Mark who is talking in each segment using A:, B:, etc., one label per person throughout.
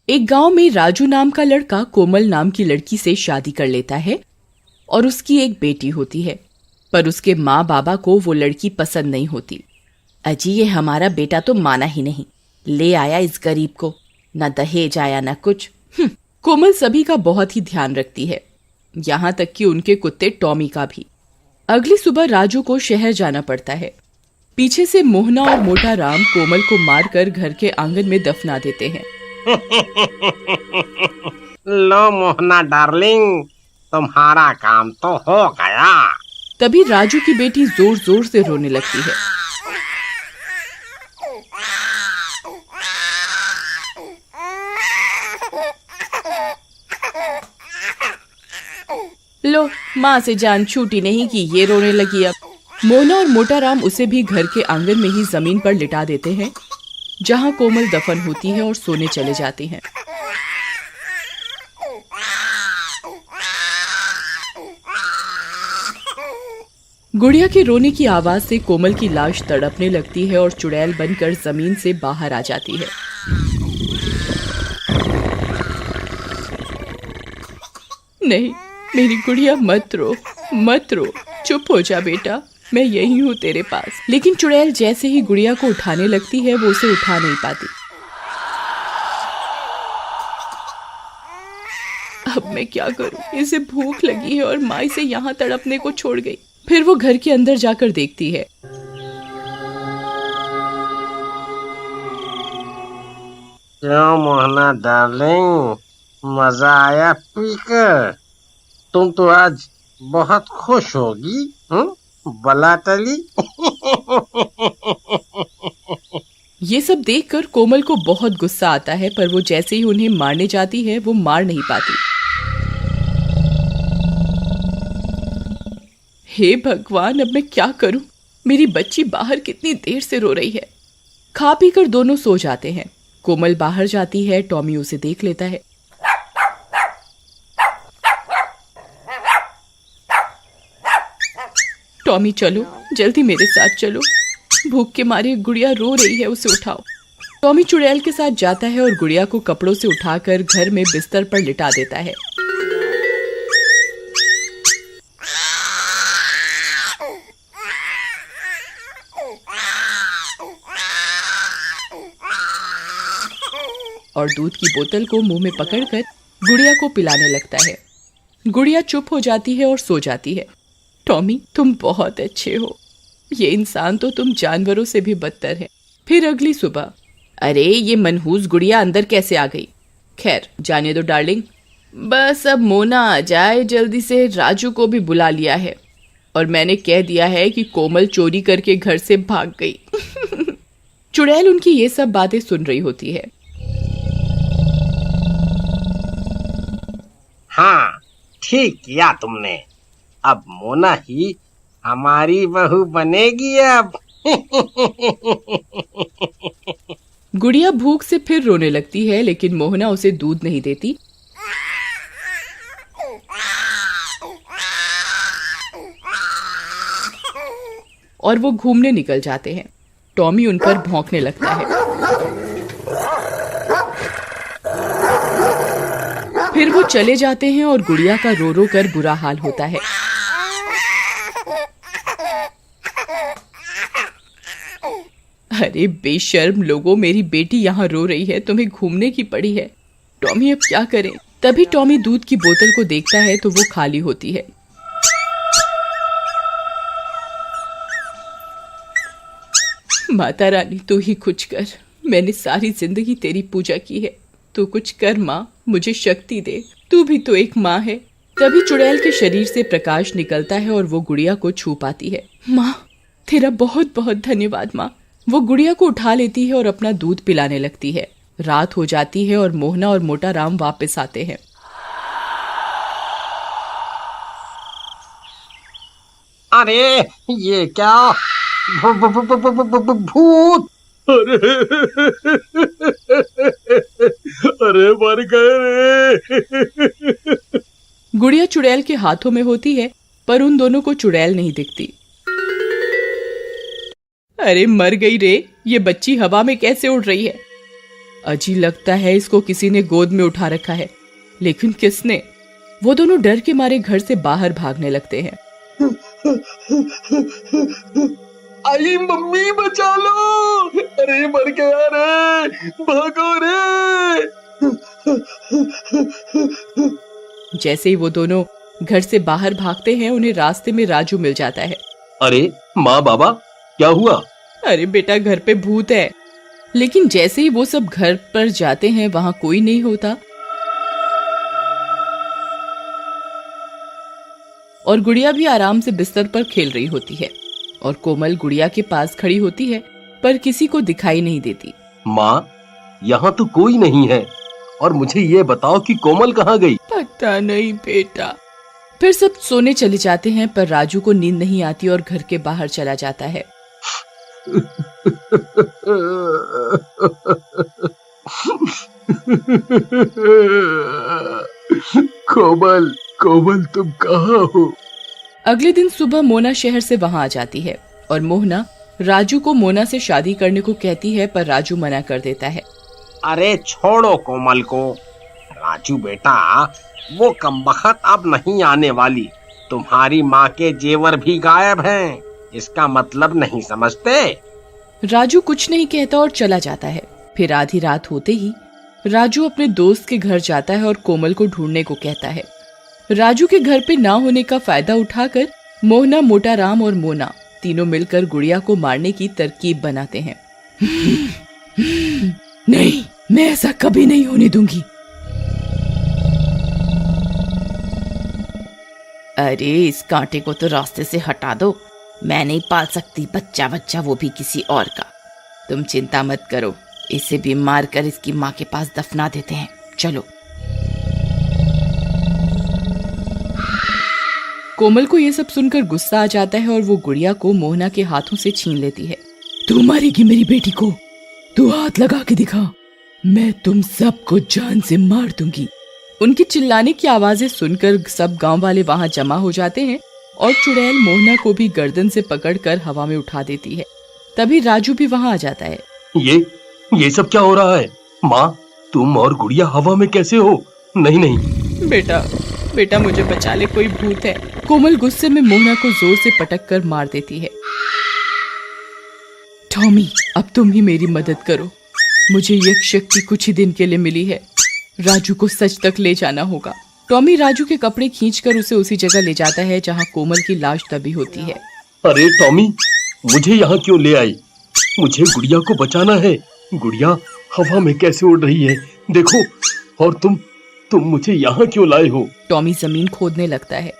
A: एक गांव में राजू नाम का लड़का कोमल नाम की लड़की से शादी कर लेता है और उसकी एक बेटी होती है। पर उसके माँ बाबा को वो लड़की पसंद नहीं होती। अजी ये हमारा बेटा तो माना ही नहीं, ले आया इस गरीब को, न दहेज आया न कुछ। कोमल सभी का बहुत ही ध्यान रखती है, यहाँ तक कि उनके कुत्ते टॉमी का भी। अगली सुबह राजू को शहर जाना पड़ता है। पीछे से मोहना और मोटा राम कोमल को मारकर घर के आंगन में दफना देते हैं।
B: लो मोहना डार्लिंग, तुम्हारा काम तो हो गया।
A: तभी राजू की बेटी जोर जोर से रोने लगती है। लो, माँ से जान छूटी नहीं कि ये रोने लगी। अब मोहना और मोटा राम उसे भी घर के आंगन में ही जमीन पर लिटा देते हैं, जहाँ कोमल दफन होती है और सोने चले जाते हैं। गुड़िया के रोने की आवाज से कोमल की लाश तड़पने लगती है और चुड़ैल बनकर जमीन से बाहर आ जाती है। नहीं, मेरी गुड़िया मत रो, मत रो, चुप हो जा बेटा, मैं यही हूँ तेरे पास। लेकिन चुड़ैल जैसे ही गुड़िया को उठाने लगती है वो उसे उठा नहीं पाती। अब मैं क्या करूँ, इसे भूख लगी है और माँ इसे यहाँ तड़पने को छोड़ गई। फिर वो घर के अंदर जाकर देखती है।
B: क्यों मोहना डार्लिंग, मजा आया पीकर? तुम तो आज बहुत खुश होगी, बला टली।
A: ये सब देखकर कोमल को बहुत गुस्सा आता है, पर वो जैसे ही उन्हें मारने जाती है वो मार नहीं पाती। हे भगवान, अब मैं क्या करूं? मेरी बच्ची बाहर कितनी देर से रो रही है। खा पी कर दोनों सो जाते हैं। कोमल बाहर जाती है, टॉमी उसे देख लेता है। टॉमी चलो, जल्दी मेरे साथ चलो, भूख के मारे गुड़िया रो रही है, उसे उठाओ। टॉमी चुड़ैल के साथ जाता है और गुड़िया को कपड़ों से उठाकर घर में बिस्तर पर लिटा देता है। और दूध की बोतल को मुंह में पकड़कर गुड़िया को पिलाने लगता है। गुड़िया चुप हो जाती है और सो जाती है। टॉमी, तुम बहुत अच्छे हो, ये इंसान तो तुम जानवरों से भी बदतर है। फिर अगली सुबह, अरे ये मनहूस गुड़िया अंदर कैसे आ गई? खैर जाने दो डार्लिंग, बस अब मोना आ जाए जल्दी से। राजू को भी बुला लिया है और मैंने कह दिया है कि कोमल चोरी करके घर से भाग गई। चुड़ैल उनकी ये सब बातें सुन रही होती है।
B: हाँ, ठीक किया तुमने, अब मोना ही हमारी बहू बनेगी अब।
A: गुड़िया भूख से फिर रोने लगती है, लेकिन मोहना उसे दूध नहीं देती। और वो घूमने निकल जाते हैं। टॉमी उन पर भौंकने लगता है। फिर वो चले जाते हैं और गुड़िया का रो रो कर बुरा हाल होता है। अरे बेशर्म लोगों, मेरी बेटी यहाँ रो रही है, तुम्हें घूमने की पड़ी है। टॉमी अब क्या करें? तभी टॉमी दूध की बोतल को देखता है तो वो खाली होती है। माता रानी तू ही कुछ कर, मैंने सारी जिंदगी तेरी पूजा की है, तू कुछ कर माँ, मुझे शक्ति दे, तू भी तो एक माँ है। तभी चुड़ैल के शरीर से प्रकाश निकलता है और वो गुड़िया को छू पाती है। माँ, तेरा बहुत बहुत धन्यवाद माँ। वो गुड़िया को उठा लेती है और अपना दूध पिलाने लगती है। रात हो जाती है और मोहना और मोटा राम वापस आते हैं।
B: अरे ये क्या? भूत! अरे मर गए रे।
A: गुड़िया चुड़ैल के हाथों में होती है, पर उन दोनों को चुड़ैल नहीं दिखती। अरे मर गई रे, ये बच्ची हवा में कैसे उड़ रही है? अजी लगता है इसको किसी ने गोद में उठा रखा है, लेकिन किसने? वो दोनों डर के मारे घर से बाहर भागने लगते हैं।
C: आई मम्मी बचा लो, अरे मर गया रे, भागो रे।
A: जैसे ही वो दोनों घर से बाहर भागते हैं, उन्हें रास्ते में राजू मिल जाता है।
C: अरे माँ बाबा क्या हुआ?
A: अरे बेटा घर पे भूत है। लेकिन जैसे ही वो सब घर पर जाते हैं, वहां कोई नहीं होता और गुड़िया भी आराम से बिस्तर पर खेल रही होती है और कोमल गुड़िया के पास खड़ी होती है पर किसी को दिखाई नहीं देती।
C: माँ यहाँ तो कोई नहीं है, और मुझे ये बताओ कि कोमल कहाँ गई?
A: पता नहीं बेटा। फिर सब सोने चले जाते हैं पर राजू को नींद नहीं आती और घर के बाहर चला जाता है।
C: कोमल, कोमल तुम कहाँ हो?
A: अगले दिन सुबह मोना शहर से वहां आ जाती है और मोहना राजू को मोना से शादी करने को कहती है, पर राजू मना कर देता है।
B: अरे छोड़ो कोमल को। राजू बेटा, वो कमबख्त अब नहीं आने वाली। तुम्हारी माँ के जेवर भी गायब हैं। इसका मतलब नहीं समझते?
A: राजू कुछ नहीं कहता और चला जाता है। फिर आधी रात होते ही राजू अपने दोस्त के घर जाता है और कोमल को ढूंढने को कहता है। राजू के घर पे ना होने का फायदा उठाकर मोहना, मोटा राम और मोना तीनों मिलकर गुड़िया को मारने की तरकीब बनाते हैं। नहीं, मैं ऐसा कभी नहीं होने दूंगी। अरे इस कांटे को तो रास्ते से हटा दो। मैं नहीं पाल सकती बच्चा, वो भी किसी और का। तुम चिंता मत करो, इसे भी मार कर इसकी माँ के पास दफना देते हैं। चलो। कोमल को ये सब सुनकर गुस्सा आ जाता है और वो गुड़िया को मोहना के हाथों से छीन लेती है। तू मारेगी मेरी बेटी को? तू हाथ लगा के दिखा, मैं तुम सबको जान से मार दूंगी। उनकी चिल्लाने की आवाजें सुनकर सब गांव वाले वहां जमा हो जाते हैं और चुड़ैल मोहना को भी गर्दन से पकड़कर हवा में उठा देती है। तभी राजू भी वहां आ जाता है।
C: ये सब क्या हो रहा है? माँ, तुम और गुड़िया हवा में कैसे हो? नहीं नहीं
A: बेटा मुझे बचा ले, कोई भूत है। कोमल गुस्से में मोहना को जोर से पटक कर मार देती है। टॉमी, अब तुम ही मेरी मदद करो। मुझे यक्ष शक्ति कुछ ही दिन के लिए मिली है। राजू को सच तक ले जाना होगा। टॉमी राजू के कपड़े खींचकर उसे उसी जगह ले जाता है जहां कोमल की लाश दबी होती है।
C: अरे टॉमी, मुझे यहाँ क्यों ले आई? मुझे गुड़िया को बचाना है। गुड़िया हवा में कैसे उड़ रही है देखो, और तुम मुझे यहाँ क्यों लाए हो?
A: टॉमी जमीन खोदने लगता है।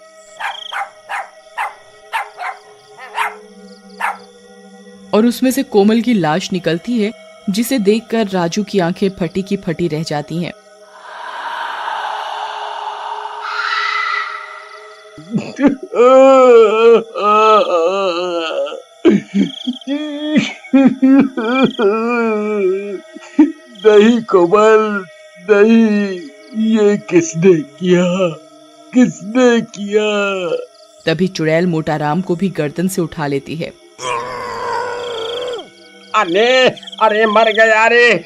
A: और उसमें से कोमल की लाश निकलती है, जिसे देखकर राजू की आंखें फटी की फटी रह जाती हैं।
C: नहीं कोमल, नहीं, ये किसने किया?
A: तभी चुड़ैल मोटा राम को भी गर्दन से उठा लेती है।
B: अरे मर गया रे।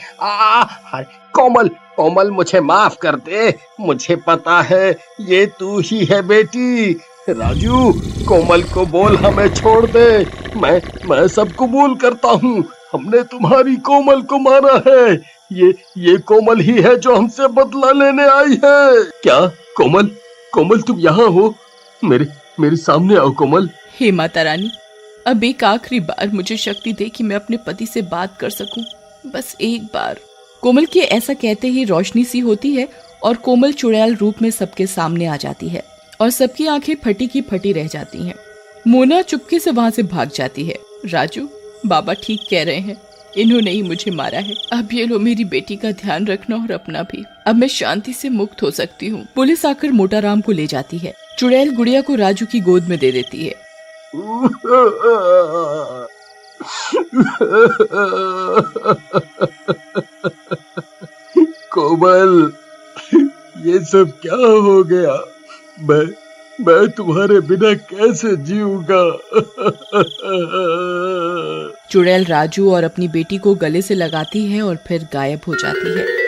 B: कोमल मुझे माफ कर दे। मुझे पता है ये तू ही है बेटी। राजू, कोमल को बोल हमें छोड़ दे। मैं सब कबूल करता हूँ। हमने तुम्हारी कोमल को मारा है। ये कोमल ही है जो हमसे बदला लेने आई है। क्या कोमल तुम यहाँ हो? मेरे सामने आओ कोमल।
A: हे माता रानी, अब एक आखिरी बार मुझे शक्ति दे कि मैं अपने पति से बात कर सकूं, बस एक बार। कोमल के ऐसा कहते ही रोशनी सी होती है और कोमल चुड़ैल रूप में सबके सामने आ जाती है और सबकी आंखें फटी की फटी रह जाती हैं। मोना चुपके से वहां से भाग जाती है। राजू, बाबा ठीक कह रहे हैं, इन्होंने ही मुझे मारा है। अब ये लो, मेरी बेटी का ध्यान रखना और अपना भी। अब मैं शांति से मुक्त हो सकती हूँ। पुलिस आकर मोटा राम को ले जाती है। चुड़ैल गुड़िया को राजू की गोद में दे देती है।
C: कोमल, ये सब क्या हो गया? मैं तुम्हारे बिना कैसे जीऊंगा।
A: चुड़ैल राजू और अपनी बेटी को गले से लगाती है और फिर गायब हो जाती है।